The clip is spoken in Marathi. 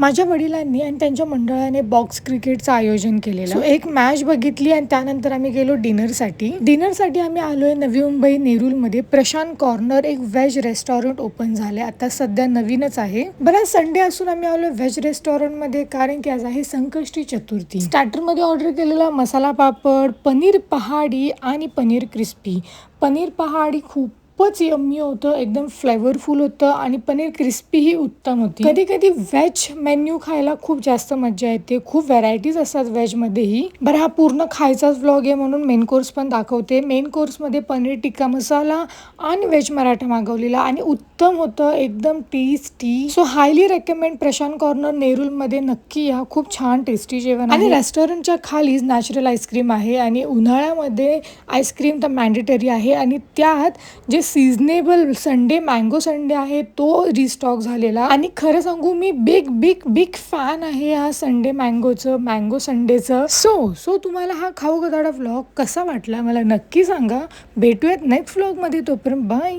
माझ्या वडिलांनी आणि त्यांच्या मंडळाने बॉक्स क्रिकेटचं आयोजन केलेलं. एक मॅच बघितली आणि त्यानंतर आम्ही गेलो डिनरसाठी आम्ही आलोय नवी मुंबई नेरूलमध्ये प्रशांत कॉर्नर, एक व्हेज रेस्टॉरंट ओपन झाले. आता सध्या नवीनच आहे. बराच संडे असून आम्ही आलोय व्हेज रेस्टॉरंट मध्ये, कारण की आज आहे संकष्टी चतुर्थी. स्टार्टर मध्ये ऑर्डर केलेला मसाला पापड, पनीर पहाडी आणि पनीर क्रिस्पी. पनीर पहाडी खूपच यम्मी होतं, एकदम फ्लेवरफुल होतं आणि पनीर क्रिस्पी ही उत्तम होती. कधी कधी व्हेज मेन्यू खायला खूप जास्त मजा येते, खूप व्हरायटीज असतात व्हेज मध्येही. बरं, हा पूर्ण खायचाच व्लॉग आहे म्हणून मेन कोर्स पण दाखवते. मेन कोर्स मध्ये पनीर टिक्का मसाला आणि व्हेज मराठा मागवलेला आणि उत्तम होतं, एकदम tasty. So highly recommend Prashant corner Nerul मध्ये नक्की या, खूप छान टेस्टी जेवण. आणि रेस्टॉरंटच्या खालीच नॅचरल आईस्क्रीम आहे आणि उन्हाळ्यामध्ये आईस्क्रीम तर मॅन्डेटरी आहे. आणि त्यात जे सीझनेबल संडे मँगो संडे आहे तो रिस्टॉक झालेला. आणि खरं सांगू, मी बिग फॅन आहे या मँगो संडेचं. सो तुम्हाला हा खाऊ गदाडा व्लॉग कसा वाटला मला नक्की सांगा. भेटूयात नेक्स्ट व्लॉग मध्ये, तोपर्यंत बाय.